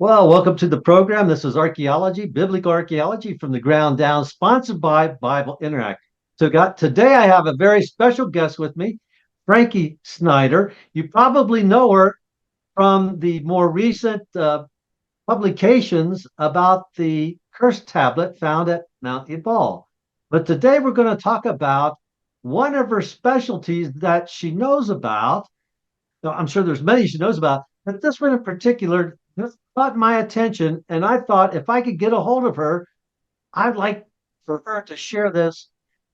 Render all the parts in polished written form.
Well, welcome to the program. This is Archaeology, Biblical Archaeology from the Ground Down, sponsored by Bible Interact. Today I have a very special guest with me, Frankie Snyder. You probably know her from the more recent publications about the curse tablet found at Mount Ebal. But today we're going to talk about one of her specialties that she knows about. Now, I'm sure there's many she knows about, but this one in particular just caught my attention. And I thought if I could get a hold of her, I'd like for her to share this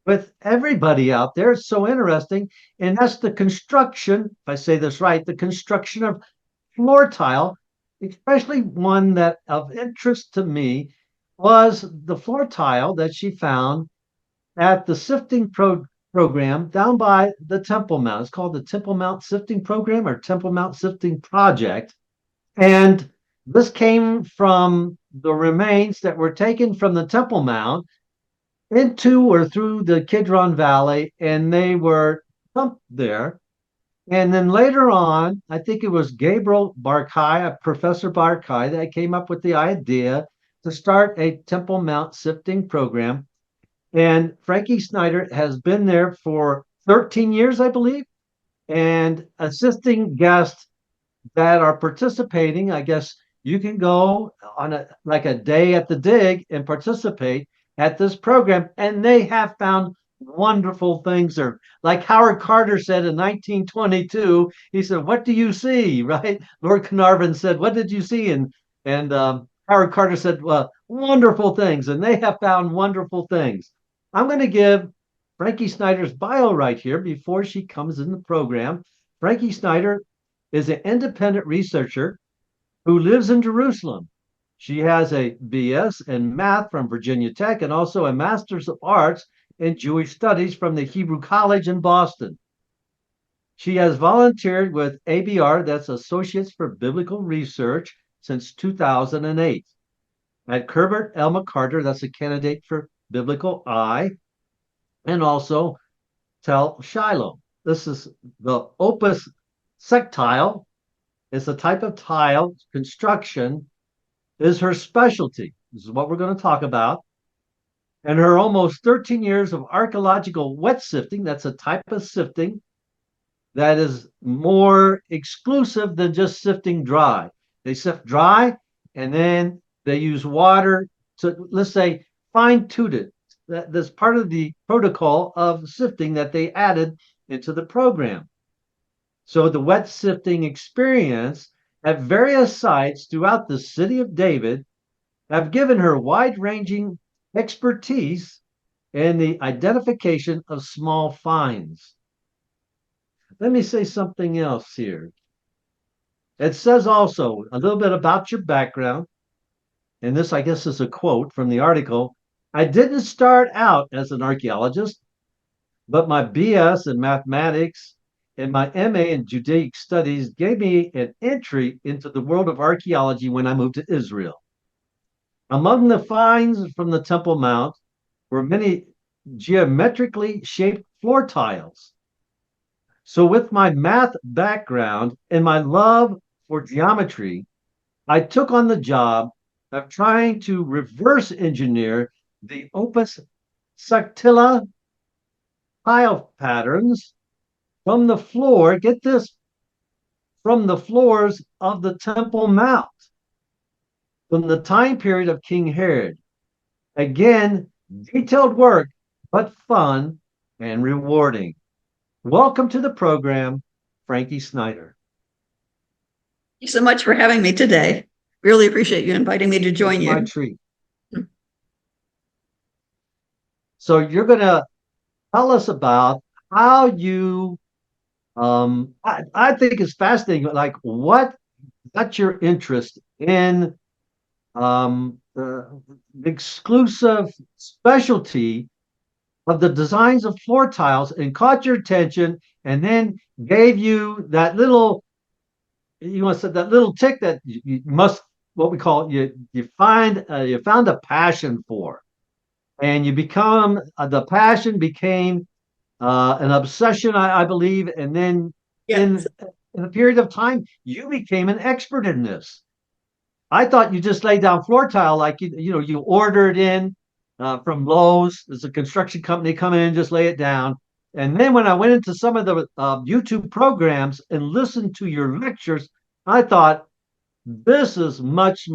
with everybody out there. It's so interesting. And that's the construction, if I say this right, the construction of floor tile, especially one that of interest to me was the floor tile that she found at the program down by the Temple Mount. It's called the Temple Mount Sifting Program or Temple Mount Sifting Project. And this came from the remains that were taken from the Temple Mount into or through the Kidron Valley, and they were dumped there. And then later on, I think it was Gabriel Barkai, Professor Barkai, that came up with the idea to start a Temple Mount sifting program. And Frankie Snyder has been there for 13 years, I believe, and assisting guests that are participating. I guess you can go on a day at the dig and participate at this program, and they have found wonderful things there. Like Howard Carter said in 1922, he said, "What do you see?" Right? Lord Carnarvon said, "What did you see?" And Howard Carter said, "Well, wonderful things," and they have found wonderful things. I'm going to give Frankie Snyder's bio right here before she comes in the program. Frankie Snyder is an independent researcher who lives in Jerusalem. She has a BS in math from Virginia Tech and also a Master's of Arts in Jewish Studies from the Hebrew College in Boston. She has volunteered with ABR, that's Associates for Biblical Research, since 2008. At Herbert L. McCarter, that's a candidate for Biblical Eye, and also Tel Shiloh. This is the opus sectile. It's a type of tile construction is her specialty. This is what we're going to talk about. And her almost 13 years of archaeological wet sifting, that's a type of sifting that is more exclusive than just sifting dry. They sift dry and then they use water to, let's say, fine tune it. That's part of the protocol of sifting that they added into the program. So the wet sifting experience at various sites throughout the city of David have given her wide-ranging expertise in the identification of small finds. Let me say something else here. It says also a little bit about your background, and this, I guess, is a quote from the article. "I didn't start out as an archaeologist, but my BS in mathematics and my MA in Judaic studies gave me an entry into the world of archaeology when I moved to Israel. Among the finds from the Temple Mount were many geometrically shaped floor tiles. So with my math background and my love for geometry, I took on the job of trying to reverse engineer the opus sectile tile patterns from the floor, get this, from the floors of the Temple Mount from the time period of King Herod. Again, detailed work, but fun and rewarding." Welcome to the program, Frankie Snyder. Thank you so much for having me today. Really appreciate you inviting me to join you. My treat. So you're going to tell us about how you I think it's fascinating, like what got your interest in the exclusive specialty of the designs of floor tiles and caught your attention and then gave you that little, you want to say that little tick that you must, what we call you found a passion for, and you become the passion became an obsession, I believe, and then Yes. in a period of time, you became an expert in this. I thought you just laid down floor tile like you order it in from Lowe's. There's a construction company come in and just lay it down. And then when I went into some of the YouTube programs and listened to your lectures, I thought this is much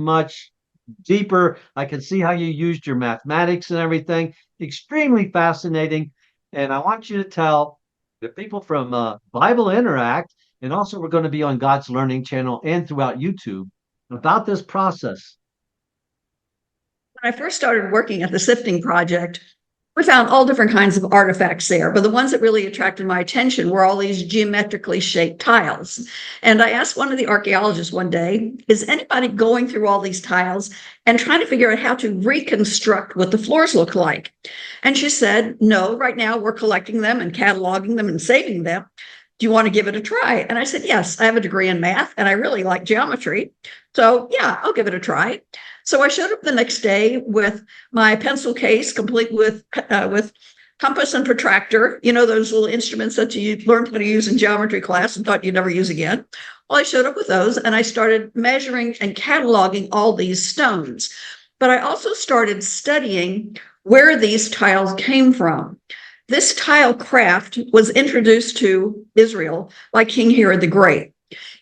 deeper. I can see how you used your mathematics and everything. Extremely fascinating. And I want you to tell the people from Bible Interact, and also we're going to be on God's Learning channel and throughout YouTube about this process. When I first started working at the Sifting Project, we found all different kinds of artifacts there, but the ones that really attracted my attention were all these geometrically shaped tiles. And I asked one of the archaeologists one day, is anybody going through all these tiles and trying to figure out how to reconstruct what the floors look like? And she said, no, right now we're collecting them and cataloging them and saving them. Do you want to give it a try? And I said, yes, I have a degree in math and I really like geometry. So yeah, I'll give it a try. So I showed up the next day with my pencil case, complete with compass and protractor, those little instruments that you learned how to use in geometry class and thought you'd never use again. Well, I showed up with those and I started measuring and cataloging all these stones. But I also started studying where these tiles came from. This tile craft was introduced to Israel by King Herod the Great.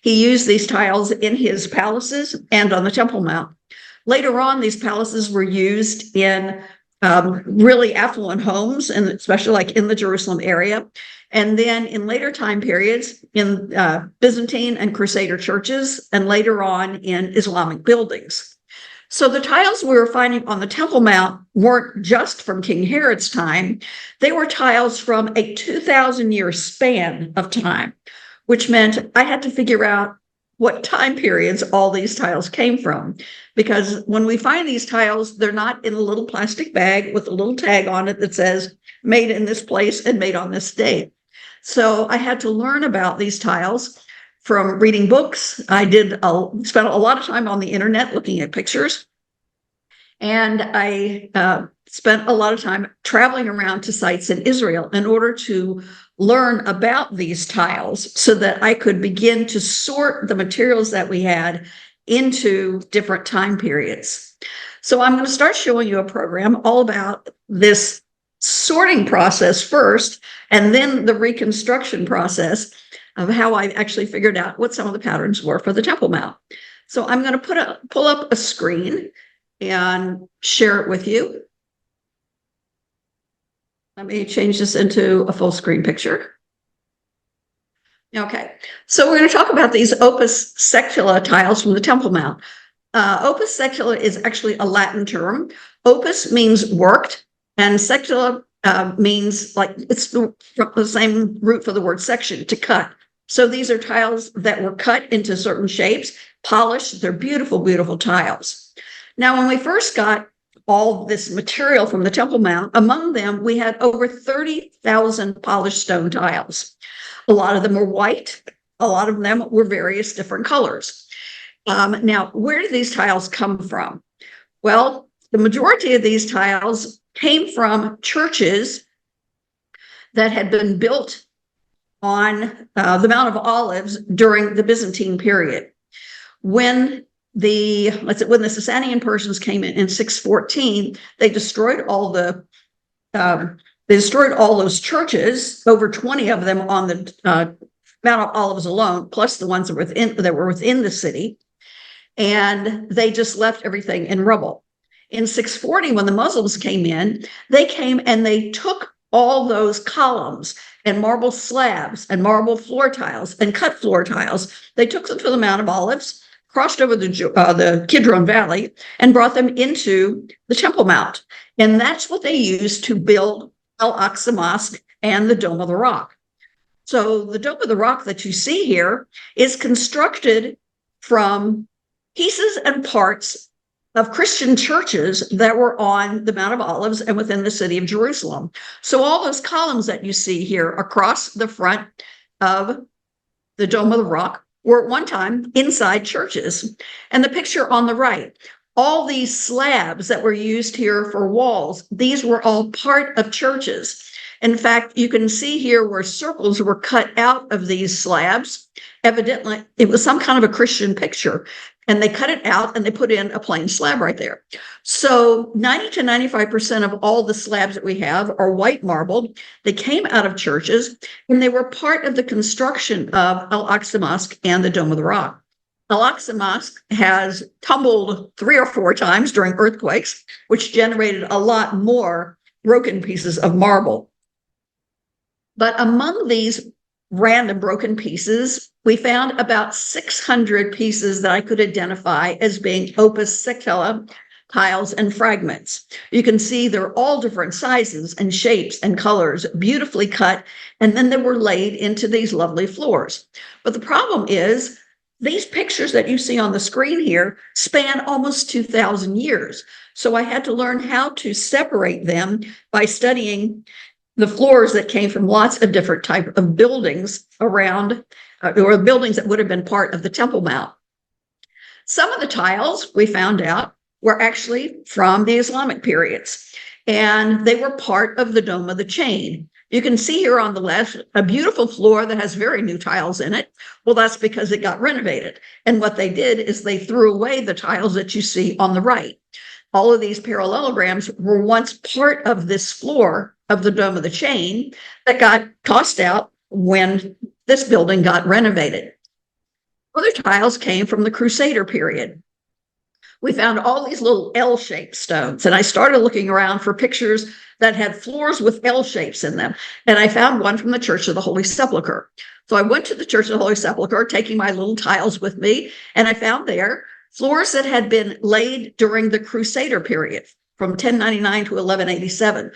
He used these tiles in his palaces and on the Temple Mount. Later on, these palaces were used in really affluent homes, and especially like in the Jerusalem area. And then in later time periods, in Byzantine and Crusader churches, and later on in Islamic buildings. So the tiles we were finding on the Temple Mount weren't just from King Herod's time. They were tiles from a 2,000-year span of time, which meant I had to figure out what time periods all these tiles came from. Because when we find these tiles, they're not in a little plastic bag with a little tag on it that says made in this place and made on this date. So I had to learn about these tiles from reading books. I spent a lot of time on the internet looking at pictures. And I spent a lot of time traveling around to sites in Israel in order to learn about these tiles so that I could begin to sort the materials that we had into different time periods. So I'm going to start showing you a program all about this sorting process first, and then the reconstruction process of how I actually figured out what some of the patterns were for the Temple Mount. So I'm going to pull up a screen and share it with you. Let me change this into a full screen picture. Okay, so we're going to talk about these opus secula tiles from the Temple Mount. Opus secula is actually a Latin term. Opus means worked, and secula means like it's the same root for the word section, to cut. So these are tiles that were cut into certain shapes, polished. They're beautiful, beautiful tiles. Now, when we first got all this material from the Temple Mount, among them, we had over 30,000 polished stone tiles. A lot of them were white. A lot of them were various different colors. Now, where did these tiles come from? Well, the majority of these tiles came from churches that had been built on the Mount of Olives during the Byzantine period. When the Sasanian Persians came in 614, they destroyed all those churches, over 20 of them on the Mount of Olives alone, plus the ones that were within the city, and they just left everything in rubble. In 640, when the Muslims came in, they came and they took all those columns and marble slabs and marble floor tiles and cut floor tiles. They took them to the Mount of Olives, crossed over the Kidron Valley, and brought them into the Temple Mount. And that's what they used to build Al-Aqsa Mosque and the Dome of the Rock. So the Dome of the Rock that you see here is constructed from pieces and parts of Christian churches that were on the Mount of Olives and within the city of Jerusalem. So all those columns that you see here across the front of the Dome of the Rock were at one time inside churches. And the picture on the right, all these slabs that were used here for walls, these were all part of churches. In fact, you can see here where circles were cut out of these slabs, Evidently, it was some kind of a Christian picture, and they cut it out and they put in a plain slab right there. So 90 to 95% of all the slabs that we have are white marble. They came out of churches, and they were part of the construction of Al-Aqsa Mosque and the Dome of the Rock. Al-Aqsa Mosque has tumbled 3 or 4 times during earthquakes, which generated a lot more broken pieces of marble. But among these random broken pieces, we found about 600 pieces that I could identify as being opus sectella tiles and fragments. You can see they're all different sizes and shapes and colors, beautifully cut, and then they were laid into these lovely floors. But the problem is, these pictures that you see on the screen here span almost 2,000 years. So I had to learn how to separate them by studying the floors that came from lots of different types of buildings around, or buildings that would have been part of the Temple Mount. Some of the tiles we found out were actually from the Islamic periods, and they were part of the Dome of the Chain. You can see here on the left a beautiful floor that has very new tiles in it. Well, that's because it got renovated. And what they did is they threw away the tiles that you see on the right. All of these parallelograms were once part of this floor of the Dome of the Chain that got tossed out when this building got renovated. Other tiles came from the Crusader period. We found all these little L-shaped stones, and I started looking around for pictures that had floors with L shapes in them. And I found one from the Church of the Holy Sepulchre. So I went to the Church of the Holy Sepulchre, taking my little tiles with me, and I found there floors that had been laid during the Crusader period from 1099 to 1187.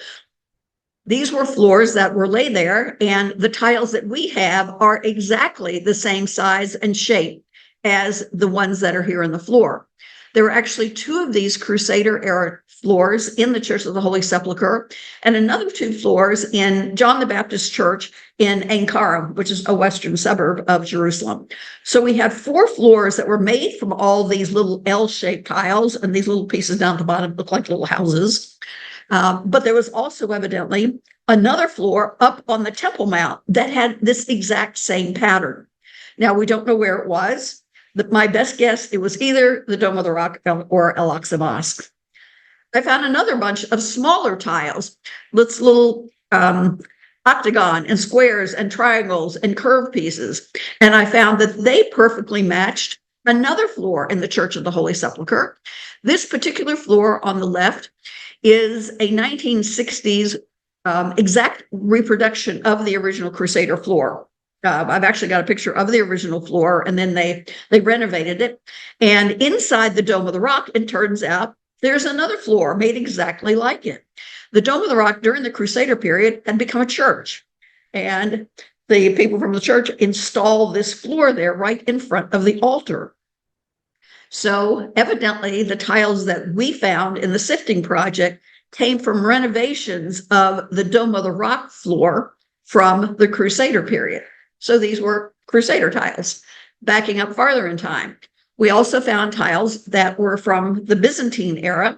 These were floors that were laid there, and the tiles that we have are exactly the same size and shape as the ones that are here in the floor. There were actually 2 of these Crusader era floors in the Church of the Holy Sepulchre, and another 2 floors in John the Baptist Church in Ankara, which is a western suburb of Jerusalem. So we had 4 floors that were made from all these little L-shaped tiles, and these little pieces down at the bottom look like little houses. But there was also evidently another floor up on the Temple Mount that had this exact same pattern. Now, we don't know where it was. My best guess, it was either the Dome of the Rock or Al-Aqsa Mosque. I found another bunch of smaller tiles, with little octagon and squares and triangles and curved pieces. And I found that they perfectly matched another floor in the Church of the Holy Sepulchre. This particular floor on the left is a 1960s exact reproduction of the original Crusader floor. I've actually got a picture of the original floor, and then they renovated it. And inside the Dome of the Rock, it turns out there's another floor made exactly like it. The Dome of the Rock during the Crusader period had become a church, and the people from the church installed this floor there right in front of the altar. So evidently the tiles that we found in the Sifting Project came from renovations of the Dome of the Rock floor from the Crusader period. So these were Crusader tiles. Backing up farther in time, we also found tiles that were from the Byzantine era,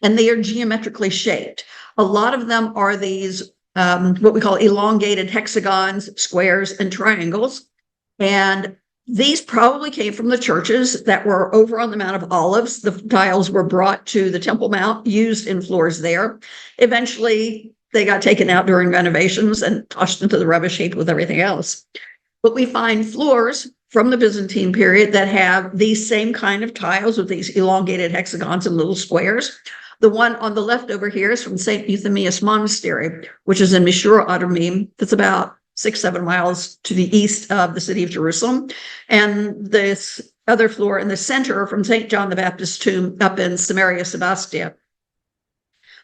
and they are geometrically shaped. A lot of them are these what we call elongated hexagons, squares, and triangles. And these probably came from the churches that were over on the Mount of Olives. The tiles were brought to the Temple Mount, used in floors there. Eventually, they got taken out during renovations and tossed into the rubbish heap with everything else. But we find floors from the Byzantine period that have these same kind of tiles with these elongated hexagons and little squares. The one on the left over here is from St. Euphemius Monastery, which is in Mishur Adumim. That's about 6-7 miles to the east of the city of Jerusalem. And this other floor in the center from St. John the Baptist tomb up in Samaria, Sebastia.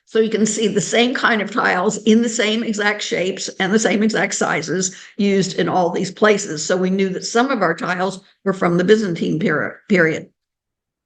So you can see the same kind of tiles in the same exact shapes and the same exact sizes used in all these places. So we knew that some of our tiles were from the Byzantine period.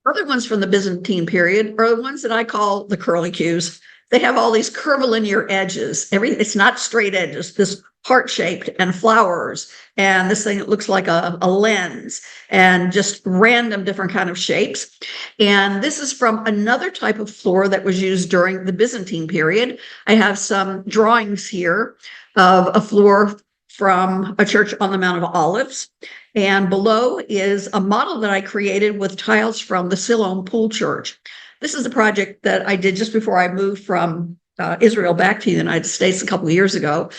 Other ones from the Byzantine period are the ones that I call the curlicues. They have all these curvilinear edges. It's not straight edges, this heart-shaped and flowers, and this thing that looks like a lens, and just random different kind of shapes. And this is from another type of floor that was used during the Byzantine period. I have some drawings here of a floor from a church on the Mount of Olives. And below is a model that I created with tiles from the Siloam Pool Church. This is a project that I did just before I moved from Israel back to the United States a couple of years ago.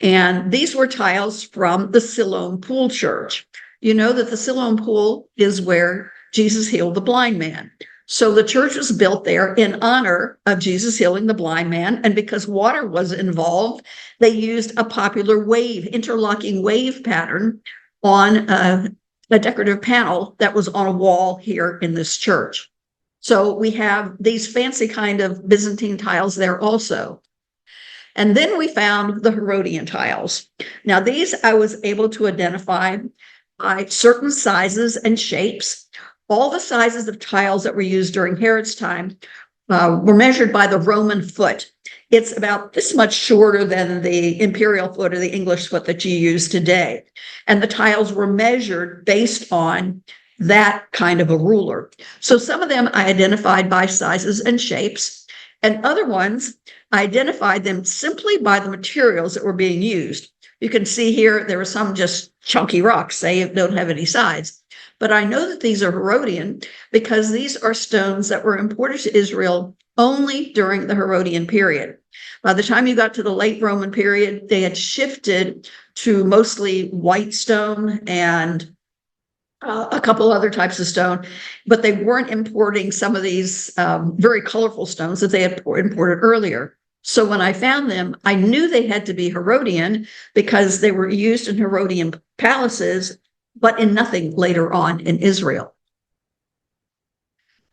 And these were tiles from the Siloam Pool Church. You know that the Siloam Pool is where Jesus healed the blind man. So the church was built there in honor of Jesus healing the blind man. And because water was involved, they used a popular interlocking wave pattern on a decorative panel that was on a wall here in this church. So we have these fancy kind of Byzantine tiles there also. And then we found the Herodian tiles. Now these I was able to identify by certain sizes and shapes. All the sizes of tiles that were used during Herod's time were measured by the Roman foot. It's about this much shorter than the imperial foot or the English foot that you use today. And the tiles were measured based on that kind of a ruler. So some of them I identified by sizes and shapes, and other ones I identified them simply by the materials that were being used. You can see here there are some just chunky rocks. They don't have any sides. But I know that these are Herodian because these are stones that were imported to Israel only during the Herodian period. By the time you got to the late Roman period, they had shifted to mostly white stone and a couple other types of stone, but they weren't importing some of these very colorful stones that they had imported earlier. So when I found them, I knew they had to be Herodian because they were used in Herodian palaces, but in nothing later on in Israel.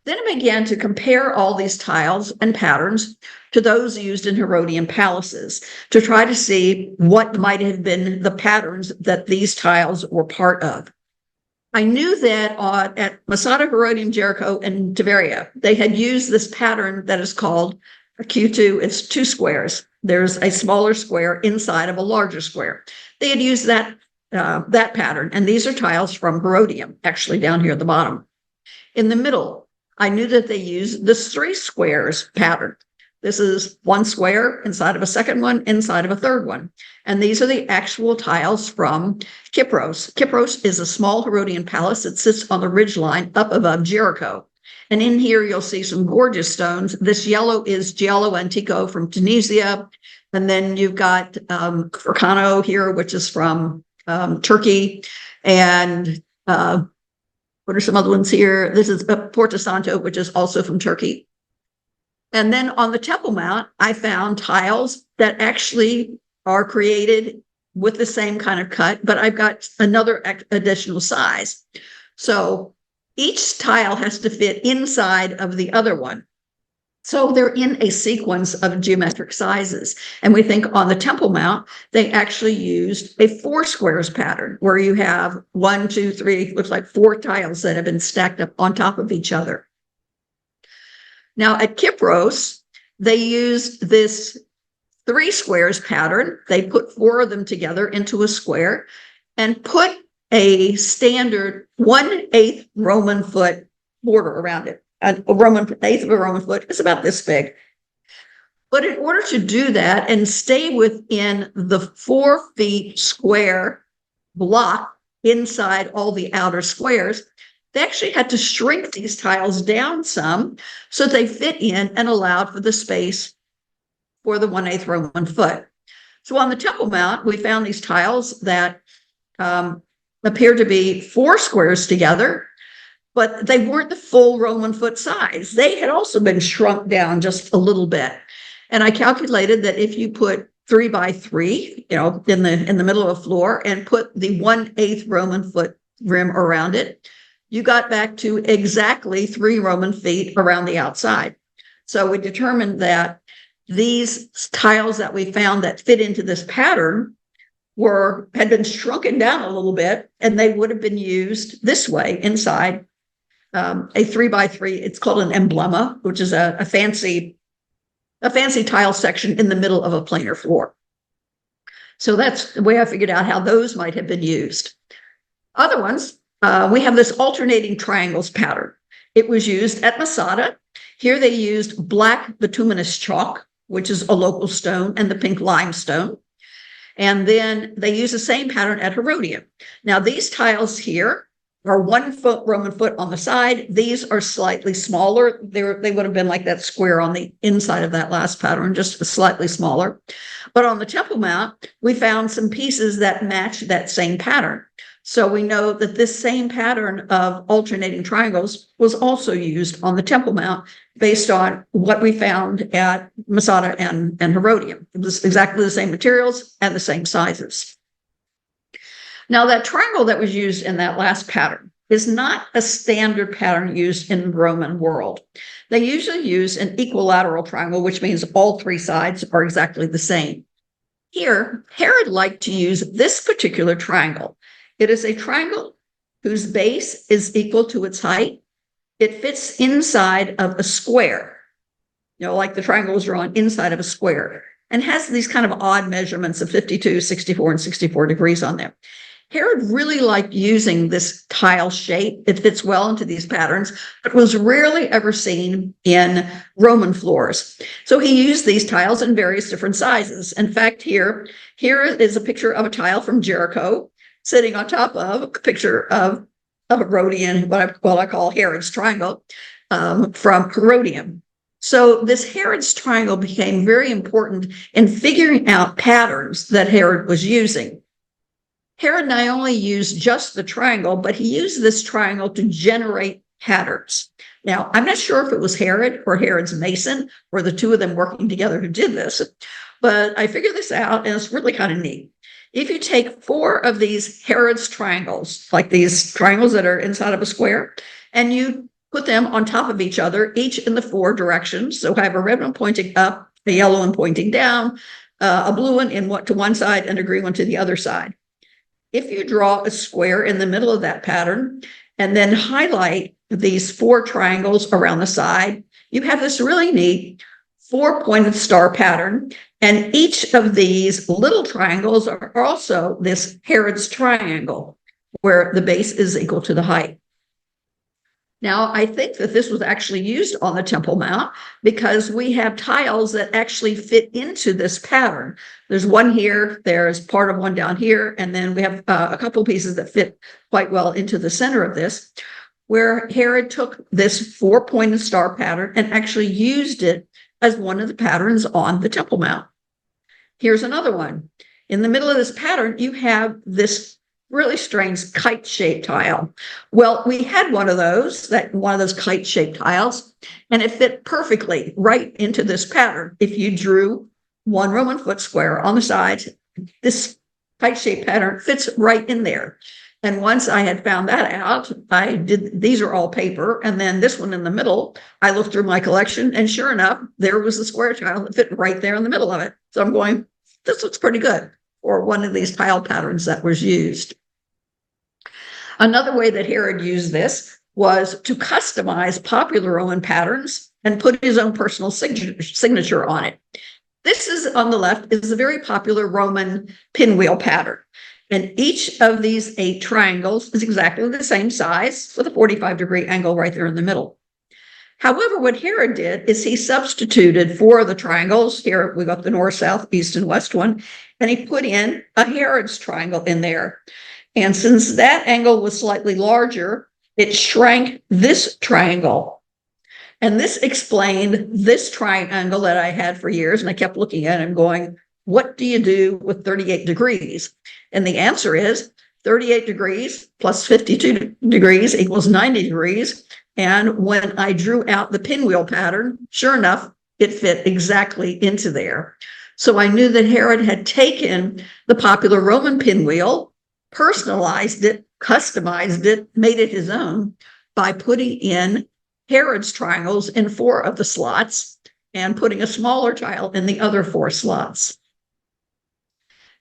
Then I began to compare all these tiles and patterns to those used in Herodian palaces to try to see what might have been the patterns that these tiles were part of. I knew that at Masada, Herodium, Jericho, and Tiberia, they had used this pattern that is called a Q2. It's two squares. There's a smaller square inside of a larger square. They had used that pattern, and these are tiles from Herodium, actually down here at the bottom. In the middle, I knew that they used the three squares pattern. This is one square inside of a second one, inside of a third one. And these are the actual tiles from Kypros. Kypros is a small Herodian palace that sits on the ridgeline up above Jericho. And in here, you'll see some gorgeous stones. This yellow is Giallo Antico from Tunisia. And then you've got Furcano here, which is from Turkey. And what are some other ones here? This is Porto Santo, which is also from Turkey. And then on the Temple Mount, I found tiles that actually are created with the same kind of cut, but I've got another additional size. So each tile has to fit inside of the other one. So they're in a sequence of geometric sizes. And we think on the Temple Mount, they actually used a four squares pattern where you have 1, 2, 3, looks like 4 tiles that have been stacked up on top of each other. Now at Kypros, they used this 3 squares pattern. They put 4 of them together into a square and put a standard 1/8 Roman foot border around it. An eighth of a Roman foot is about this big. But in order to do that and stay within the 4 feet square block inside all the outer squares, they actually had to shrink these tiles down some so they fit in and allowed for the space for the 1/8 Roman foot. So on the Temple Mount, we found these tiles that appeared to be 4 squares together, but they weren't the full Roman foot size. They had also been shrunk down just a little bit. And I calculated that if you put 3 by 3, in the middle of a floor and put the 1/8 Roman foot rim around it, you got back to exactly 3 Roman feet around the outside. So we determined that these tiles that we found that fit into this pattern had been shrunken down a little bit, and they would have been used this way inside a 3 by 3. It's called an emblema, which is a fancy tile section in the middle of a planar floor. So that's the way I figured out how those might have been used. Other ones, we have this alternating triangles pattern. It was used at Masada. Here they used black bituminous chalk, which is a local stone, and the pink limestone. And then they use the same pattern at Herodium. Now, these tiles here are 1 foot Roman foot on the side. These are slightly smaller. They would have been like that square on the inside of that last pattern, just slightly smaller. But on the Temple Mount, we found some pieces that match that same pattern. So we know that this same pattern of alternating triangles was also used on the Temple Mount based on what we found at Masada and Herodium. It was exactly the same materials and the same sizes. Now, that triangle that was used in that last pattern is not a standard pattern used in the Roman world. They usually use an equilateral triangle, which means all 3 sides are exactly the same. Here, Herod liked to use this particular triangle. It is a triangle whose base is equal to its height. It fits inside of a square, like the triangle was drawn inside of a square, and has these kind of odd measurements of 52, 64, and 64 degrees on them. Herod really liked using this tile shape. It fits well into these patterns, but was rarely ever seen in Roman floors. So he used these tiles in various different sizes. In fact, here is a picture of a tile from Jericho sitting on top of a picture of Herodian, what I call Herod's triangle, from Herodium. So this Herod's triangle became very important in figuring out patterns that Herod was using. Herod not only used just the triangle, but he used this triangle to generate patterns. Now, I'm not sure if it was Herod or Herod's mason or the two of them working together who did this, but I figured this out and it's really kind of neat. If you take 4 of these Herod's triangles, like these triangles that are inside of a square, and you put them on top of each other, each in the 4 directions. So I have a red one pointing up, a yellow one pointing down, a blue one to one side, and a green one to the other side. If you draw a square in the middle of that pattern and then highlight these 4 triangles around the side, you have this really neat 4-pointed star pattern. And each of these little triangles are also this Herod's triangle, where the base is equal to the height. Now, I think that this was actually used on the Temple Mount because we have tiles that actually fit into this pattern. There's one here, there's part of one down here, and then we have a couple pieces that fit quite well into the center of this, where Herod took this 4-pointed star pattern and actually used it as one of the patterns on the Temple Mount. Here's another one. In the middle of this pattern, you have this really strange kite-shaped tile. Well, we had one of those kite-shaped tiles, and it fit perfectly right into this pattern. If you drew 1 Roman foot square on the sides, this kite-shaped pattern fits right in there. And once I had found that out, these are all paper, and then this one in the middle, I looked through my collection, and sure enough, there was a square tile that fit right there in the middle of it. So I'm going, this looks pretty good for one of these tile patterns that was used. Another way that Herod used this was to customize popular Roman patterns and put his own personal signature on it. This is on the left is a very popular Roman pinwheel pattern. And each of these 8 triangles is exactly the same size with a 45-degree angle right there in the middle. However, what Herod did is he substituted 4 of the triangles. Here we got the north, south, east, and west one, and he put in a Herod's triangle in there. And since that angle was slightly larger, it shrank this triangle. And this explained this triangle that I had for years, and I kept looking at it and going, what do you do with 38 degrees? And the answer is 38 degrees plus 52 degrees equals 90 degrees. And when I drew out the pinwheel pattern, sure enough, it fit exactly into there. So I knew that Herod had taken the popular Roman pinwheel, personalized it, customized it, made it his own by putting in Herod's triangles in 4 of the slots and putting a smaller tile in the other 4 slots.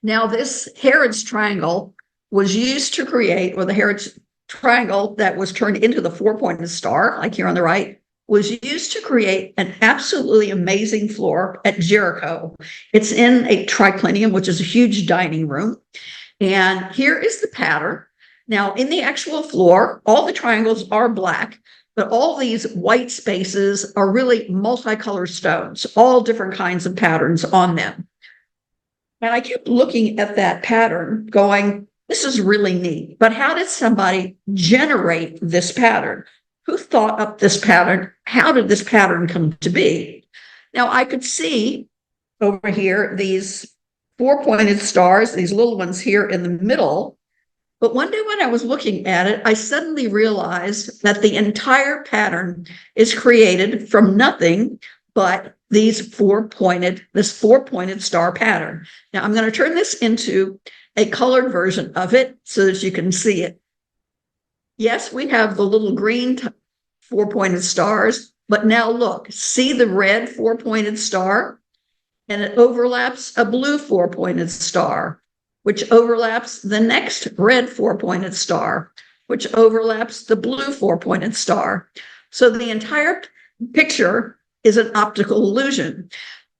Now, this Herod's triangle was used to create, or the Herod's triangle that was turned into the 4-pointed star, like here on the right, was used to create an absolutely amazing floor at Jericho. It's in a triclinium, which is a huge dining room. And here is the pattern. Now, in the actual floor, all the triangles are black, but all these white spaces are really multicolored stones, all different kinds of patterns on them. And I kept looking at that pattern going, this is really neat, but how did somebody generate this pattern? Who thought up this pattern? How did this pattern come to be? Now I could see over here these four-pointed stars, these little ones here in the middle. But one day when I was looking at it, I suddenly realized that the entire pattern is created from nothing but this four-pointed star pattern. Now I'm going to turn this into a colored version of it so that you can see it. Yes, we have the little green four-pointed stars, but now look, see the red four-pointed star? And it overlaps a blue four-pointed star, which overlaps the next red four-pointed star, which overlaps the blue four-pointed star. So the entire picture is an optical illusion.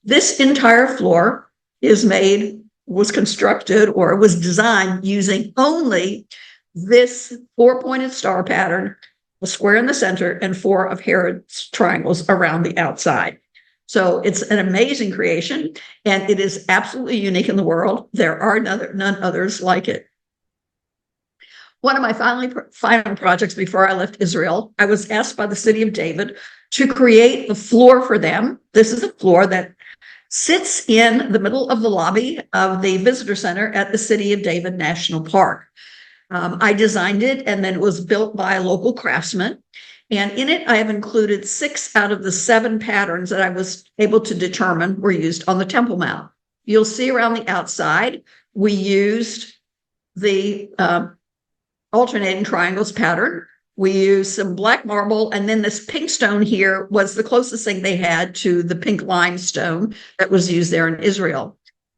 This entire floor was constructed or was designed using only this four-pointed star pattern, a square in the center, and four of Herod's triangles around the outside. So it's an amazing creation, and it is absolutely unique in the world. There are none others like it. One of my final projects before I left Israel, I was asked by the city of David to create the floor for them. This is a floor that sits in the middle of the lobby of the visitor center at the City of David National Park. I designed it, and then it was built by a local craftsman. And in it, I have included 6 out of the 7 patterns that I was able to determine were used on the Temple Mount. You'll see around the outside, we used the alternating triangles pattern. We used some black marble, and then this pink stone here was the closest thing they had to the pink limestone that was used there in Israel.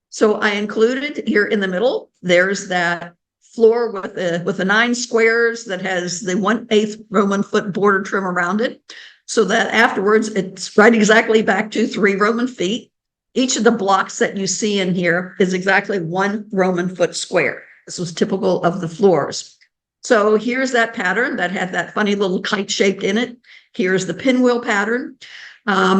So I included here in the middle, there's that floor with the 9 squares that has the 1/8 Roman foot border trim around it, so that afterwards it's right exactly back to 3 Roman feet. Each of the blocks that you see in here is exactly 1 Roman foot square. This was typical of the floors. So here's that pattern that had that funny little kite shaped in it. Here's the pinwheel pattern.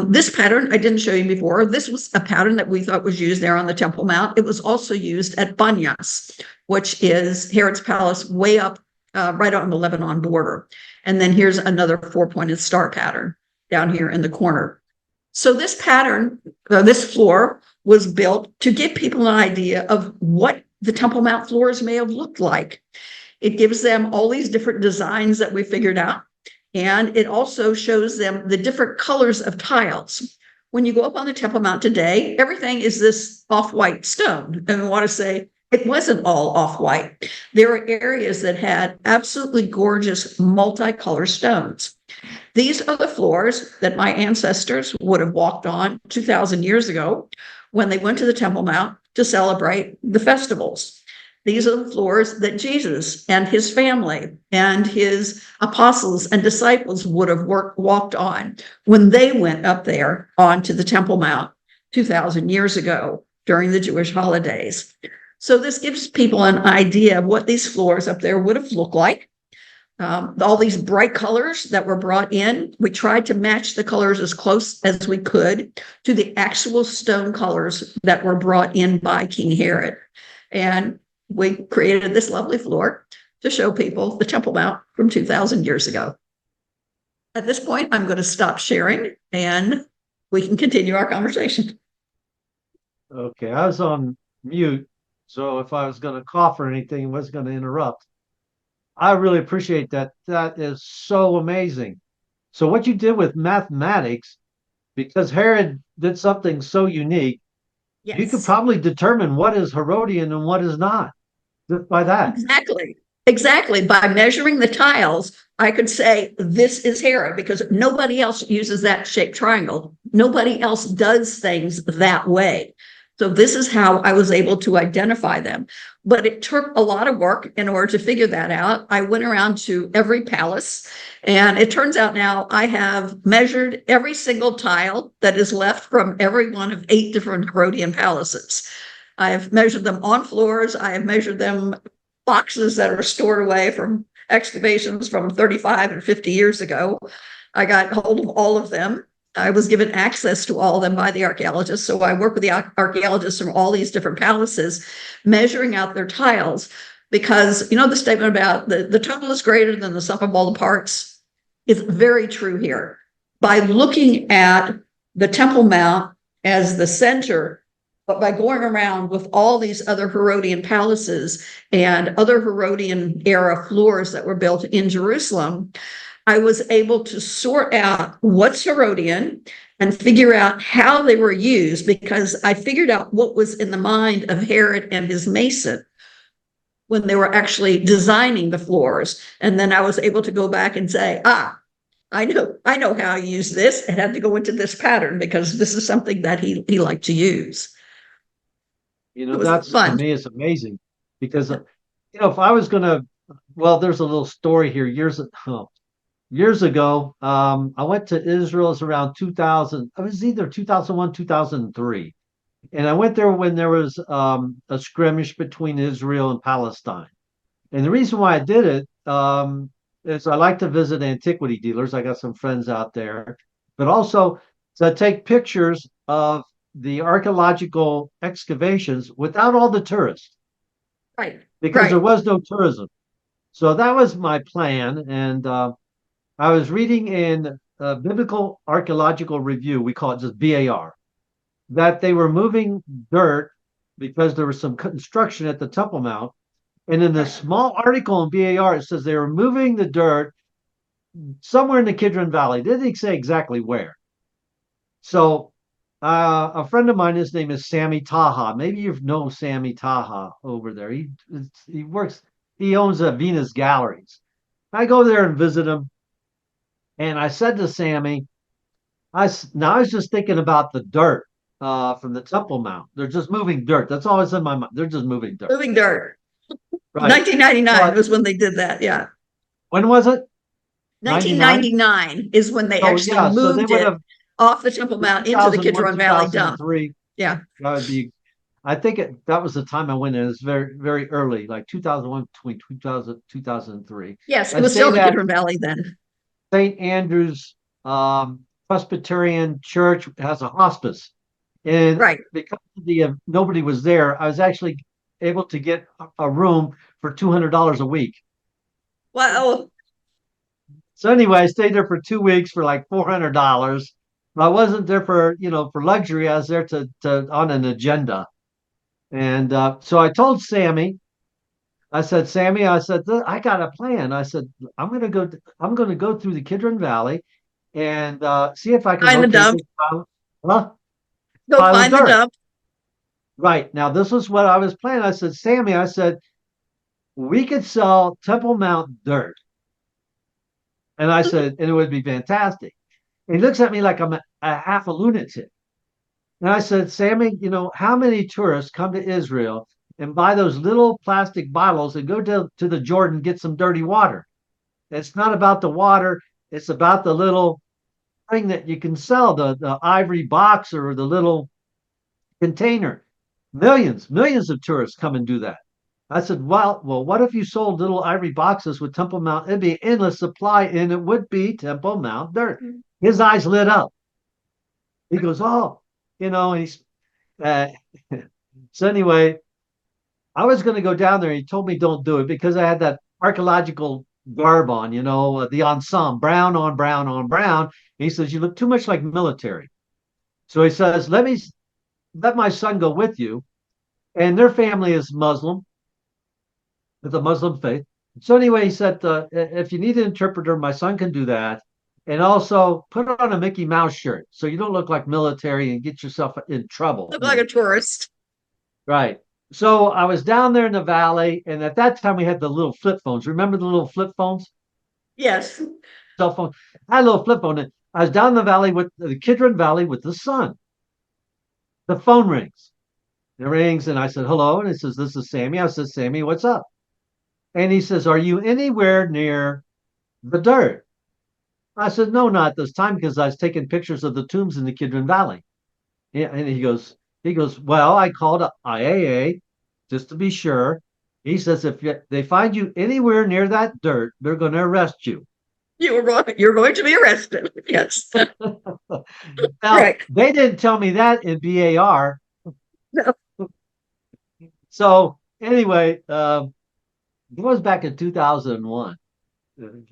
This pattern I didn't show you before. This was a pattern that we thought was used there on the Temple Mount. It was also used at Banyas, which is Herod's palace way up right on the Lebanon border. And then here's another 4-pointed star pattern down here in the corner. So this pattern, this floor was built to give people an idea of what the Temple Mount floors may have looked like. It gives them all these different designs that we figured out. And it also shows them the different colors of tiles. When you go up on the Temple Mount today, everything is this off-white stone. And I want to say it wasn't all off-white. There were areas that had absolutely gorgeous multicolor stones. These are the floors that my ancestors would have walked on 2,000 years ago when they went to the Temple Mount to celebrate the festivals. These are the floors that Jesus and his family and his apostles and disciples would have walked on when they went up there onto the Temple Mount 2,000 years ago during the Jewish holidays. So this gives people an idea of what these floors up there would have looked like. All these bright colors that were brought in, we tried to match the colors as close as we could to the actual stone colors that were brought in by King Herod. And we created this lovely floor to show people the Temple Mount from 2,000 years ago. At this point, I'm going to stop sharing and we can continue our conversation. Okay, I was on mute, so if I was going to cough or anything, it wasn't going to interrupt. I really appreciate that. That is so amazing. So what you did with mathematics, because Herod did something so unique, Yes. you could probably determine what is Herodian and what is not just by that. Exactly. By measuring the tiles, I could say this is Herod because nobody else uses that shaped triangle. Nobody else does things that way. So this is how I was able to identify them. But it took a lot of work in order to figure that out. I went around to every palace, and it turns out now I have measured every single tile that is left from every one of 8 different Herodian palaces. I have measured them on floors. I have measured them boxes that are stored away from excavations from 35 and 50 years ago. I got hold of all of them. I was given access to all of them by the archaeologists. So I work with the archaeologists from all these different palaces, measuring out their tiles. Because, you know, the statement about the total is greater than the sum of all the parts is very true here. By looking at the Temple Mount as the center, but by going around with all these other Herodian palaces and other Herodian era floors that were built in Jerusalem, I was able to sort out what's Herodian and figure out how they were used, because I figured out what was in the mind of Herod and his mason when they were actually designing the floors. And then I was able to go back and say, I know how I use this. It had to go into this pattern because this is something that he liked to use. You It know, was that's to fun. me is amazing because if I was gonna, well, there's a little story here. Years ago, I went to Israel. It was around 2000. It was either 2001, 2003, and I went there when there was a skirmish between Israel and Palestine. And the reason why I did it is I like to visit antiquity dealers. I got some friends out there, but also to take pictures of the archaeological excavations without all the tourists Right, because there right, was no tourism. So that was my plan. And I was reading in Biblical Archaeological Review, we call it just BAR, that they were moving dirt because there was some construction at the Temple Mount. And in the right. small article in BAR, it says they were moving the dirt somewhere in the Kidron Valley. They didn't say exactly where. So a friend of mine, his name is Sammy Taha. Maybe you know Sammy Taha over there. He works. He owns a Venus Galleries. I go there and visit him, and I said to Sammy, now I was just thinking about the dirt from the Temple Mount. They're just moving dirt. That's always in my mind. They're just moving dirt. Moving dirt. Right. So 1999 was when they did that. Yeah. when was it? 99? 1999 is when they So actually yeah, so they moved would it have off the Temple the Mount into the 2001, Kidron Valley dump. 2003. Yeah. That would be, I think that was the time I went in. It was very, very early, like 2001, between 2000, 2003. Yes, it And was still stayed the at Kidron Valley then. St. Andrew's Presbyterian Church has a hospice. And Right. because nobody was there, I was actually able to get a room for $200 a week. Well, So anyway, I stayed there for 2 weeks for like $400. I wasn't there for for luxury. I was there to on an agenda. And so I told Sammy, I said, Sammy, I said, I got a plan. I said, I'm going to go through the Kidron Valley and see if I can find the locate dump. this huh, Go pile of find the dirt. dump. Right. Now, this was what I was planning. I said, Sammy, I said, we could sell Temple Mount dirt. And I said, and it would be fantastic. And he looks at me like I'm a half a lunatic. And I said, Sammy, how many tourists come to Israel and buy those little plastic bottles and go to the Jordan and get some dirty water? It's not about the water, it's about the little thing that you can sell, the ivory box or the little container. Millions of tourists come and do that. I said, well, what if you sold little ivory boxes with Temple Mount? It'd be endless supply, and it would be Temple Mount dirt. His eyes lit up. He goes, oh, he's uh, so anyway, I was going to go down there. He told me don't do it because I had that archaeological garb on, the ensemble, brown on brown on brown. He says, you look too much like military. So he says, let my son go with you. And their family is Muslim, with a Muslim faith. So anyway, he said, if you need an interpreter, my son can do that. And also put on a Mickey Mouse shirt so you don't look like military and get yourself in trouble. Look like a tourist. Right. So I was down there in the valley, and at that time we had the little flip phones. Remember the little flip phones? Yes. Cell phone. I had a little flip phone. And I was down the valley with the Kidron Valley with the sun. The phone rings. It rings, and I said, hello. And he says, this is Sammy. I said, Sammy, what's up? And he says, are you anywhere near the dirt? I said, no, not this time, because I was taking pictures of the tombs in the Kidron Valley. Yeah, and he goes, well, I called IAA just to be sure. He says, if they find you anywhere near that dirt, they're going to arrest you. you're going to be arrested. Yes. Now, Right. they didn't tell me that in BAR. No. So anyway, it was back in 2001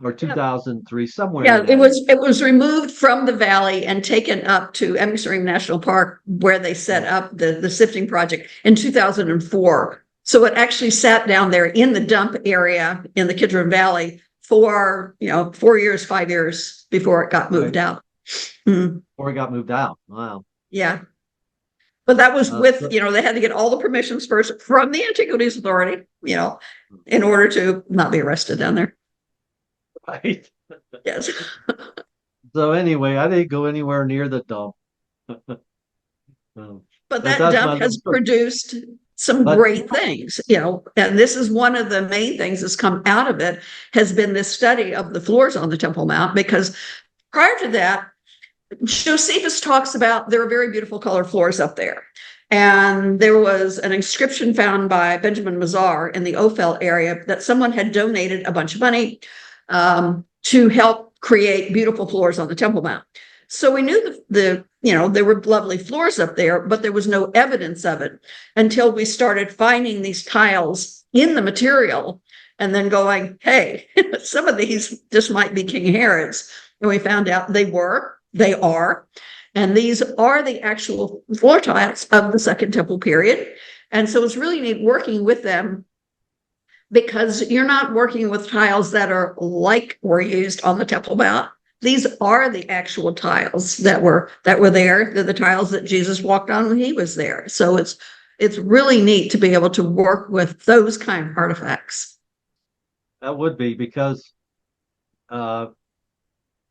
or Yeah. 2003, somewhere Yeah, in that area. it was removed from the valley and taken up to Emmons National Park, where they set up the sifting project in 2004. So it actually sat down there in the dump area in the Kidron Valley for 4 years, 5 years before it got moved Right. out. Mm, Before it got moved out. Wow. yeah. But that was with, So, they had to get all the permissions first from the Antiquities Authority, in order to not be arrested down there. right. Yes. So anyway, I didn't go anywhere near the dump. Um, But but that that's my dump little has story. produced some But great things, and this is one of the main things that's come out of it has been this study of the floors on the Temple Mount, because prior to that, Josephus talks about there are very beautiful colored floors up there. And there was an inscription found by Benjamin Mazar in the Ophel area that someone had donated a bunch of money to help create beautiful floors on the Temple Mount. So we knew there were lovely floors up there, but there was no evidence of it until we started finding these tiles in the material and then going, hey, some of these just might be King Herod's. And we found out they are. And these are the actual floor tiles of the Second Temple period. And so it's really neat working with them, because you're not working with tiles that are like were used on the Temple Mount. These are the actual tiles that were there. They're the tiles that Jesus walked on when he was there. So it's really neat to be able to work with those kind of artifacts. that would be because uh,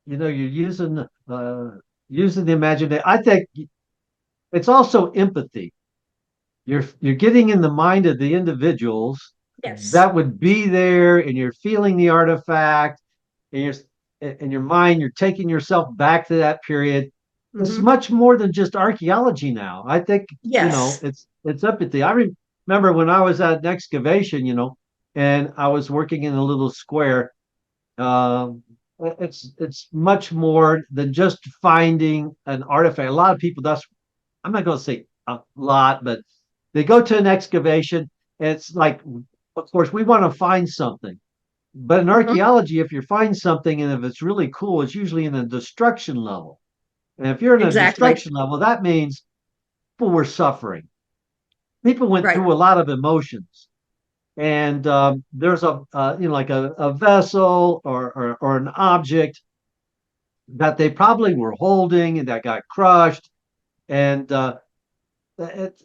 you're using the imagination. I think it's also empathy. You're getting in the mind of the individuals Yes. that would be there, and you're feeling the artifact, and you're in your mind, you're taking yourself back to that period. It's Mm-hmm. much more than just archaeology now. I think, Yes. it's empathy. I remember when I was at an excavation, and I was working in a little square. Um, it's much more than just finding an artifact. A lot of people, I'm not going to say a lot, but they go to an excavation, and it's like, of course, we want to find something. But in Mm-hmm. archaeology, if you find something and if it's really cool, it's usually in a destruction level. And if you're in a Exactly. destruction level, that means people were suffering. People went Right. through a lot of emotions. And there's like a vessel or an object that they probably were holding and that got crushed. And it,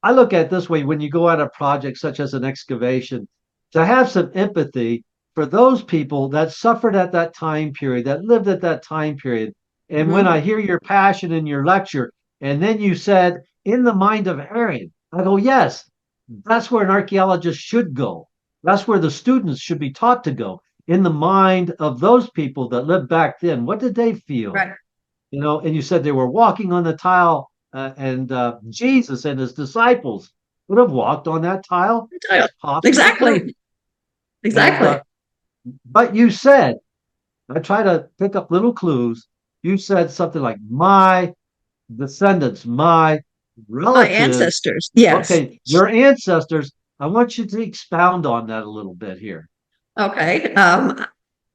I look at it this way: when you go at a project such as an excavation, to have some empathy for those people that suffered at that time period, that lived at that time period. And when Mm-hmm. I hear your passion in your lecture, and then you said, in the mind of Aaron, I go, yes, that's where an archaeologist should go. That's where the students should be taught to go. In the mind of those people that lived back then, what did they feel? Right. And you said they were walking on the tile, and Jesus and his disciples would have walked on that tile possibly. Exactly. And Exactly. but you said, I try to pick up little clues. You said something like my descendants, my My relatives. ancestors. Yes. Okay, your ancestors. I want you to expound on that a little bit here. Okay.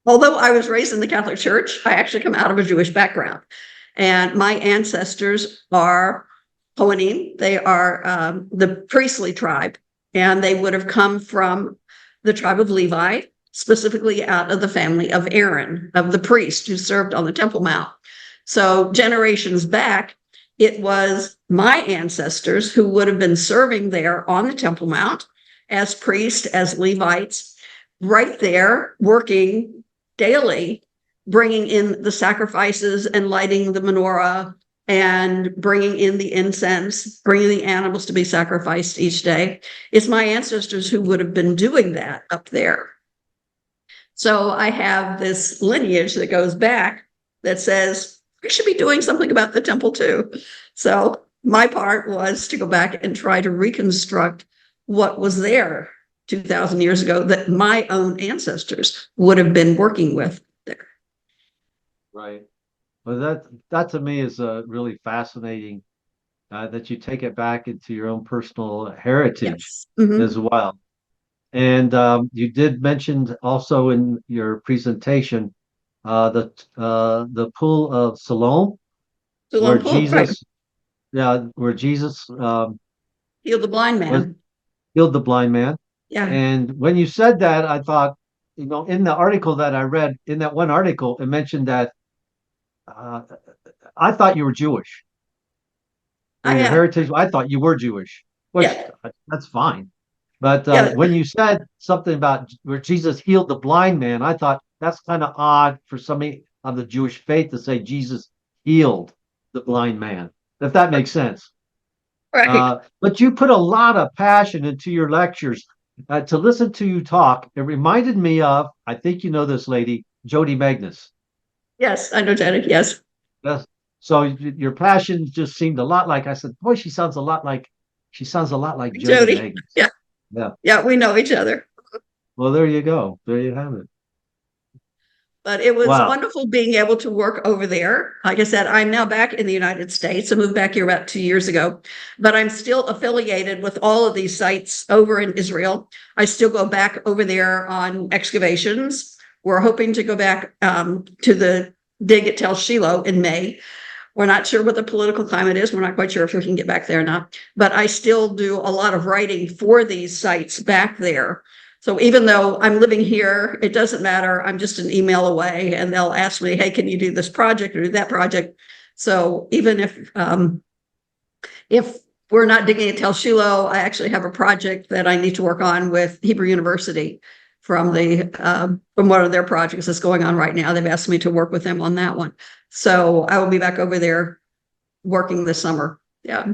Although I was raised in the Catholic Church, I actually come out of a Jewish background. And my ancestors are Kohanim. They are the priestly tribe, and they would have come from the tribe of Levi, specifically out of the family of Aaron, of the priest who served on the Temple Mount. So generations back, it was my ancestors who would have been serving there on the Temple Mount as priests, as Levites, right there working daily, bringing in the sacrifices and lighting the menorah and bringing in the incense, bringing the animals to be sacrificed each day. It's my ancestors who would have been doing that up there. So I have this lineage that goes back that says we should be doing something about the temple too. So my part was to go back and try to reconstruct what was there 2,000 years ago that my own ancestors would have been working with there. Right. Well, that to me is really fascinating that you take it back into your own personal heritage Yes. Hmm. as well. And you did mention also in your presentation the pool of Siloam, where Siloam Pool, right. Jesus, yeah, where Jesus Heal the blind was man. healed the blind man. Yeah. And when you said that, I thought, in the article that I read, in that one article, it mentioned that uh, I thought you were Jewish for I your am. heritage. I thought you were Jewish, which Yeah. that's fine. But Yeah. when you said something about where Jesus healed the blind man, I thought that's kind of odd for somebody of the Jewish faith to say Jesus healed the blind man, if that makes sense. Right. But you put a lot of passion into your lectures. To listen to you talk, it reminded me of, I think you know this lady, Jody Magnus. Yes. I know Janet. Yes. Yes. So your passion just seemed a lot like, I said, boy, she sounds a lot like Jody Jody. Magnus. Yeah. Yeah. Yeah. We know each other. Well, there you go. There you have it. But it was Wow. wonderful being able to work over there. Like I said, I'm now back in the United States. I moved back here about 2 years ago, but I'm still affiliated with all of these sites over in Israel. I still go back over there on excavations. We're hoping to go back to the dig at Tel Shiloh in May. We're not sure what the political climate is. We're not quite sure if we can get back there or not. But I still do a lot of writing for these sites back there. So even though I'm living here, it doesn't matter. I'm just an email away, and they'll ask me, "Hey, can you do this project or do that project?" So even if we're not digging at Tel Shiloh, I actually have a project that I need to work on with Hebrew University from one of their projects that's going on right now. They've asked me to work with them on that one. So I will be back over there working this summer. Yeah.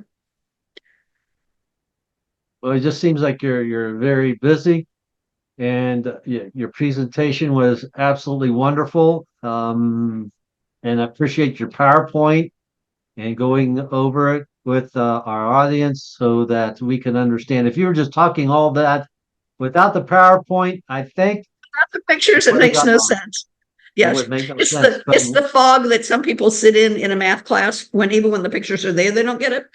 Well, it just seems like you're very busy, and your presentation was absolutely wonderful. And I appreciate your PowerPoint and going over it with our audience so that we can understand. If you were just talking all that without the PowerPoint, I think Without the it pictures, it would have makes got no lost. sense. It Yes. would make no It's sense. the But it's the fog that some people sit in a math class when even when the pictures are there, they don't get it.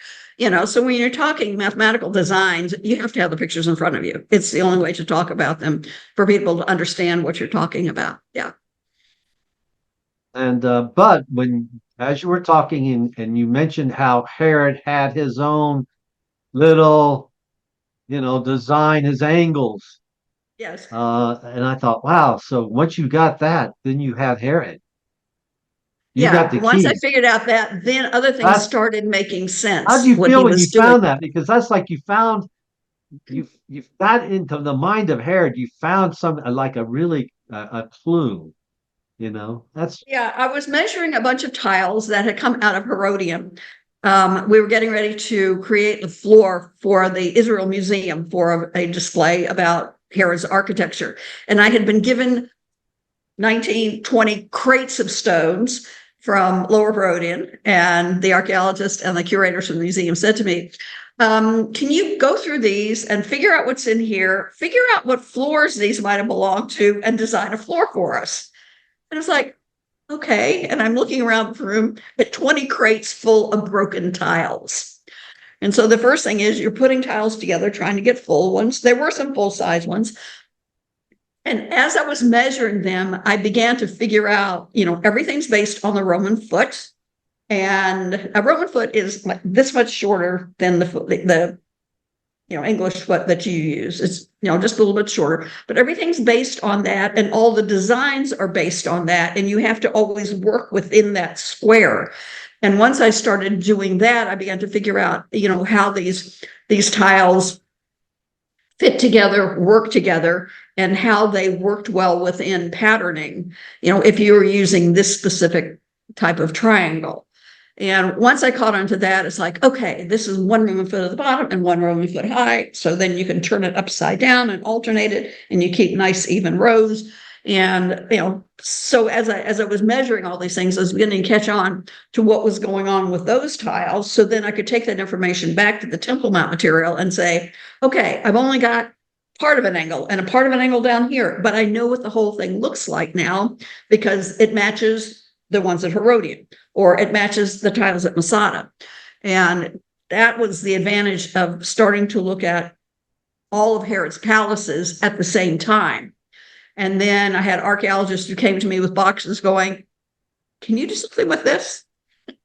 So when you're talking mathematical designs, you have to have the pictures in front of you. It's the only way to talk about them for people to understand what you're talking about. Yeah. but when as you were talking and you mentioned how Herod had his own little, design, his angles. Yes. And I thought, wow, so once you got that, then you had Herod. You got Yeah. the Once I key. figured out that, then other things That's started making how do sense, you what feel he when was you doing. found that? Because that's like you've got into the mind of Herod. You found some like a really a clue. That's Yeah, I was measuring a bunch of tiles that had come out of Herodium. We were getting ready to create the floor for the Israel Museum for a display about Herod's architecture. And I had been given 1920 crates of stones from Lower Herodian, and the archaeologist and the curators from the museum said to me, can you go through these and figure out what's in here, figure out what floors these might have belonged to, and design a floor for us? And it's like, okay. And I'm looking around the room at 20 crates full of broken tiles. And so the first thing is you're putting tiles together, trying to get full ones. There were some full size ones. And as I was measuring them, I began to figure out, everything's based on the Roman foot. And a Roman foot is like this much shorter than the English foot that you use. It's, just a little bit shorter, but everything's based on that. And all the designs are based on that. And you have to always work within that square. And once I started doing that, I began to figure out, how these tiles fit together, work together, and how they worked well within patterning, if you were using this specific type of triangle. And once I caught on to that, it's like, okay, this is one Roman foot at the bottom and one Roman foot high. So then you can turn it upside down and alternate it, and you keep nice even rows. And so as I was measuring all these things, I was beginning to catch on to what was going on with those tiles. So then I could take that information back to the Temple Mount material and say, okay, I've only got part of an angle and a part of an angle down here, but I know what the whole thing looks like now because it matches the ones at Herodian, or it matches the tiles at Masada. And that was the advantage of starting to look at all of Herod's palaces at the same time. And then I had archaeologists who came to me with boxes going, can you do something with this?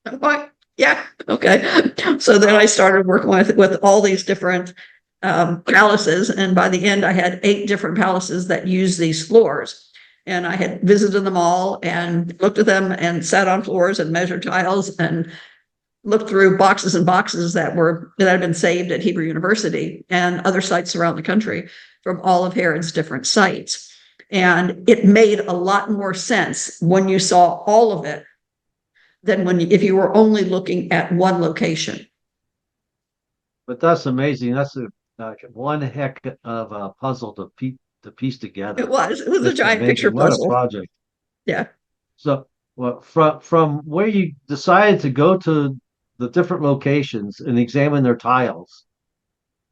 I'm like, yeah, okay. So then I started working with all these different palaces. And by the end, I had 8 different palaces that use these floors. And I had visited them all and looked at them and sat on floors and measured tiles and looked through boxes and boxes that had been saved at Hebrew University and other sites around the country from all of Herod's different sites. And it made a lot more sense when you saw all of it than if you were only looking at one location. But that's amazing. That's one heck of a puzzle to piece together. It was a That's giant amazing. picture What a puzzle. project. Yeah. So, well, from where you decided to go to the different locations and examine their tiles,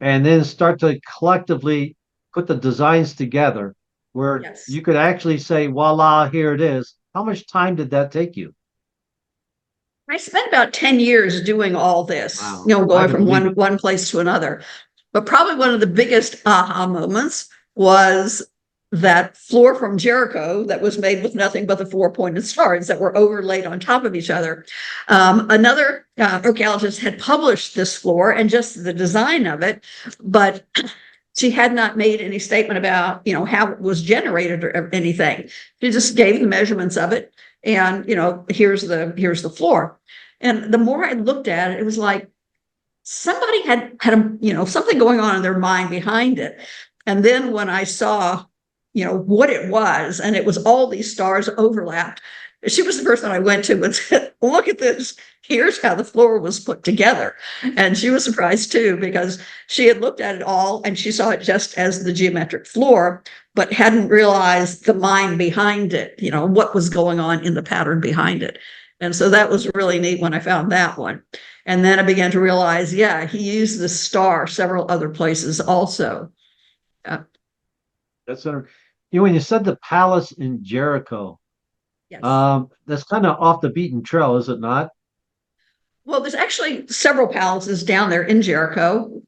and then start to collectively put the designs together, where Yes. you could actually say, voila, here it is. How much time did that take you? I spent about 10 years doing all this, Wow. going from one place to another. But probably one of the biggest aha moments was that floor from Jericho that was made with nothing but the 4-pointed stars that were overlaid on top of each other. Another archaeologist had published this floor and just the design of it, but she had not made any statement about, how it was generated or anything. She just gave the measurements of it, and here's the floor. And the more I looked at it, it was like somebody had something going on in their mind behind it. And then when I saw what it was, and it was all these stars overlapped, she was the person I went to and said, look at this. Here's how the floor was put together. And she was surprised too, because she had looked at it all and she saw it just as the geometric floor, but hadn't realized the mind behind it, what was going on in the pattern behind it. And so that was really neat when I found that one. And then I began to realize, yeah, he used the star several other places also. That's when you said the palace in Jericho, Yes. that's kind of off the beaten trail, is it not? Well, there's actually several palaces down there in Jericho.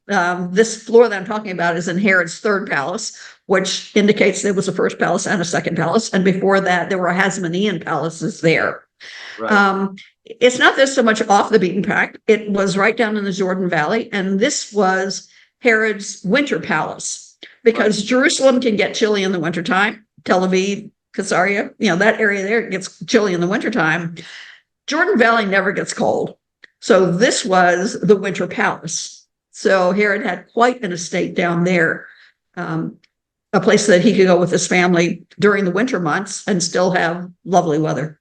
This floor that I'm talking about is in Herod's 3rd palace, which indicates there was a 1st palace and a 2nd palace. And before that, there were Hasmonean palaces there. Right. It's not this so much off the beaten path. It was right down in the Jordan Valley. And this was Herod's winter palace, because right. Jerusalem can get chilly in the wintertime. Tel Aviv, Caesarea, that area there gets chilly in the wintertime. Jordan Valley never gets cold. So this was the winter palace. So Herod had quite an estate down there, a place that he could go with his family during the winter months and still have lovely weather.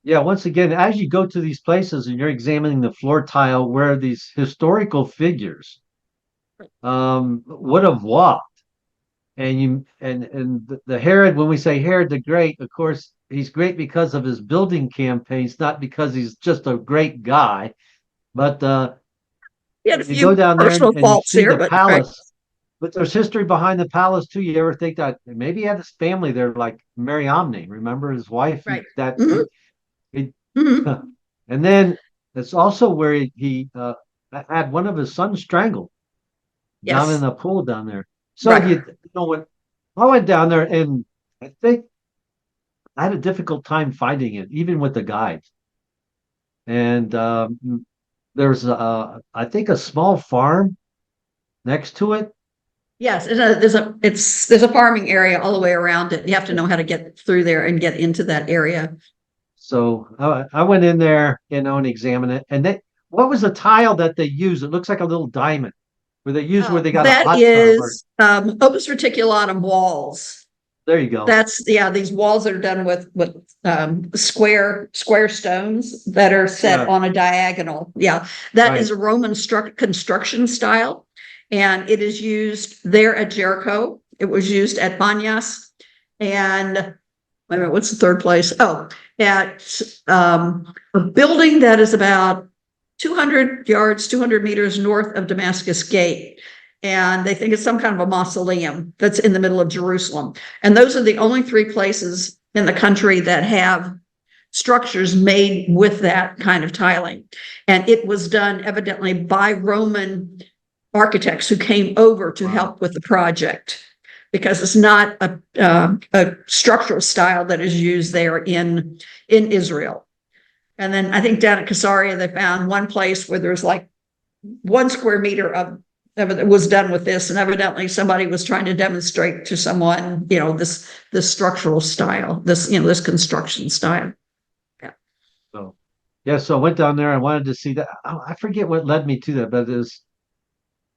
Yeah, once again, as you go to these places and you're examining the floor tile where these historical figures would have walked, and the Herod, when we say Herod the Great, of course, he's great because of his building campaigns, not because he's just a great guy. But you go down there and you see the palace, right. But there's history behind the palace too. You ever think that maybe he had his family there, like Mariamne, remember his wife? Right. Mm-hmm. And then it's also where he had one of his sons strangled down in the pool down there. So right. When I went down there, and I think I had a difficult time finding it, even with the guides. And there's I think a small farm next to it. Yes, there's a farming area all the way around it. You have to know how to get through there and get into that area. So I went in there, and examined it. And what was the tile that they used? It looks like a little diamond. Where they got that a hot is opus reticulatum walls. There you go. That's these walls that are done with square stones that are set on a diagonal. Yeah, that is a Roman construction style, and it is used there at Jericho. It was used at Banyas, and wait a minute, what's the 3rd place? Oh, at a building that is about 200 meters north of Damascus Gate. And they think it's some kind of a mausoleum that's in the middle of Jerusalem. And those are the only 3 places in the country that have structures made with that kind of tiling. And it was done evidently by Roman architects who came over to help with the project, because it's not a structural style that is used there in Israel. And then I think down at Caesarea, they found one place where there's like 1 square meter of it was done with this, and evidently somebody was trying to demonstrate to someone, this structural style, this construction style. So, yeah, so I went down there and wanted to see that. I forget what led me to that, but there's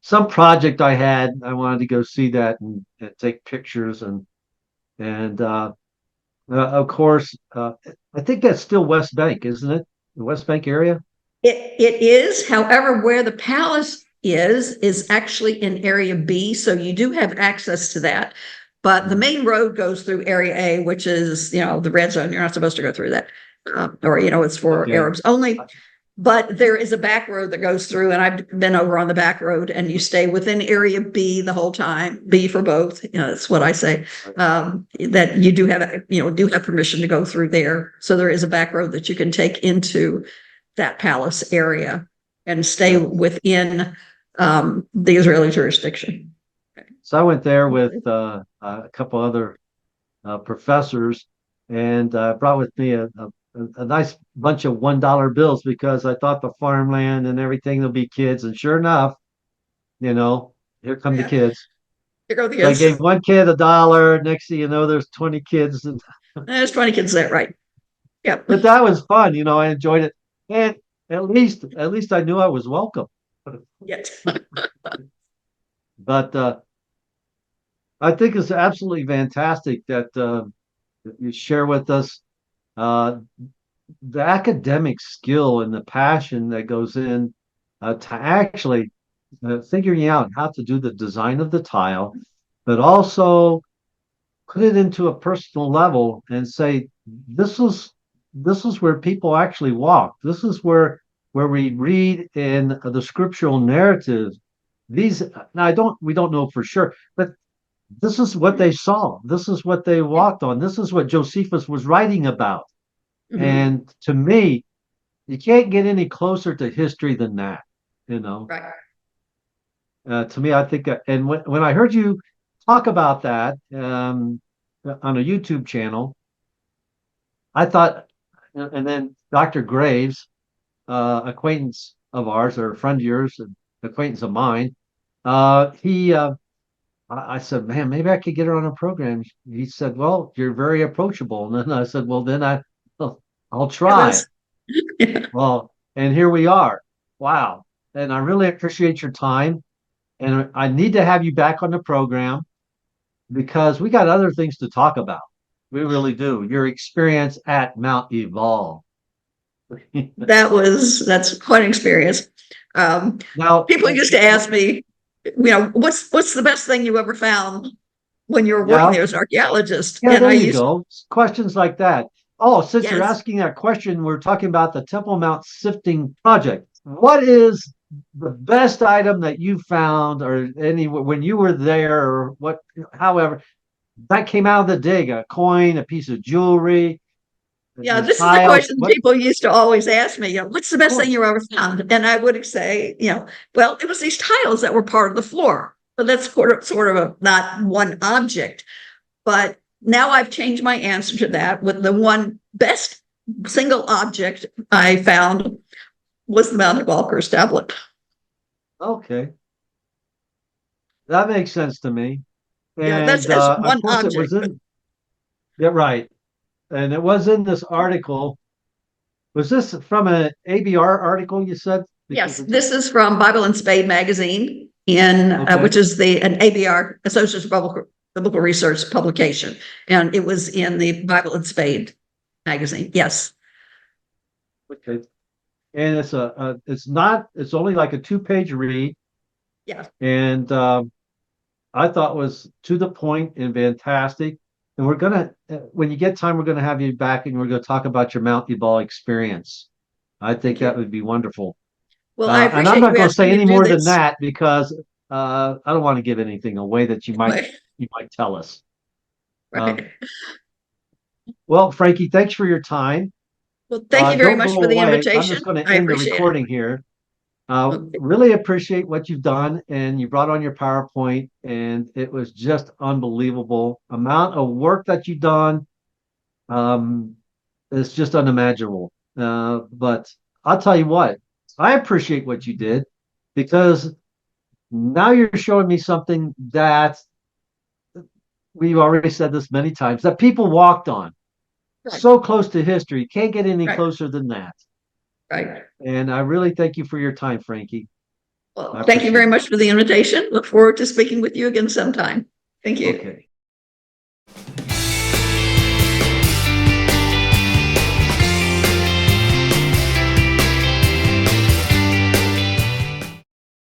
some project I had. I wanted to go see that and take pictures and of course, I think that's still West Bank, isn't it? The West Bank area? It is. However, where the palace is actually in Area B, so you do have access to that. But the main road goes through Area A, which is, the red zone. You're not supposed to go through that. Or, it's for Arabs only. But there is a back road that goes through, and I've been over on the back road, and you stay within Area B the whole time. B for both. That's what I say. That you do have permission to go through there. So there is a back road that you can take into that palace area and stay within the Israeli jurisdiction. So I went there with a couple other professors, and brought with me a nice bunch of $1 bills, because I thought the farmland and everything, there'll be kids, and sure enough, here come the kids. Here go the So I kids. gave one kid $1. Next thing you know, there's 20 kids, and There's 20 kids there, right? Yeah. but that was fun. I enjoyed it, and at least I knew I was welcome. Yes. But I think it's absolutely fantastic that you share with us the academic skill and the passion that goes in to actually figuring out how to do the design of the tile, but also put it into a personal level and say, this is where people actually walk. This is where we read in the scriptural narrative. Now we don't know for sure, but this is what they saw. This is what they walked on. This is what Josephus was writing about. Mm-hmm. And to me, you can't get any closer to history than that, Right. To me, I think, and when I heard you talk about that on a YouTube channel, I thought, and then Dr. Graves, acquaintance of ours, or a friend of yours, an acquaintance of mine, I said, man, maybe I could get her on a program. He said, well, you're very approachable. And then I said, well, then I'll try. Yeah. Well, and here we are. Wow. And I really appreciate your time. And I need to have you back on the program, because we got other things to talk about. We really do. Your experience at Mount Eval. That's quite an experience. Now, People used to ask me, what's the best thing you ever found when you were working there as an archaeologist? Yeah, And there you go. Questions like that. Oh, since you're Yes. asking that question, we're talking about the Temple Mount Sifting Project. What is the best item that you found, or when you were there, or however, that came out of the dig? A coin, a piece of jewelry? Yeah, this is the question people used to always ask me, what's the best thing you ever found? And I would say, well, it was these tiles that were part of the floor. But that's sort of not one object. But now I've changed my answer to that, with the one best single object I found was the Mount Eval Curse tablet. Okay. That makes sense to me. Yeah, And that's one of course object. it was yeah, right. And it was in this article. Was this from an ABR article you said? Yes, this is from Bible and Spade magazine, which is an ABR, Associates of Biblical Research publication, and it was in the Bible and Spade magazine. Yes. Okay. And it's only like a 2-page read. Yeah. And I thought was to the point and fantastic. And when you get time, we're gonna have you back, and we're gonna talk about your Mount Eval experience. I think that would be wonderful. Well, I appreciate and I'm not you going to asking say me any to do more than this. that, because I don't want to give anything away that you might tell us. Right. Well, Frankie, thanks for your time. Well, thank you very Don't much go for the away. I'm invitation. just going to I end the appreciate it. recording here. Okay. Really appreciate what you've done, and you brought on your PowerPoint, and it was just unbelievable amount of work that you've done. Um, it's just unimaginable. But I'll tell you what, I appreciate what you did because now you're showing me something that we've already said this many times that people walked on. Right, So close to history, can't get any right, closer than that. right. And I really thank you for your time, Frankie. I Well, thank you very appreciate it. much for the invitation. Look forward to speaking with you again sometime. Thank you. Okay.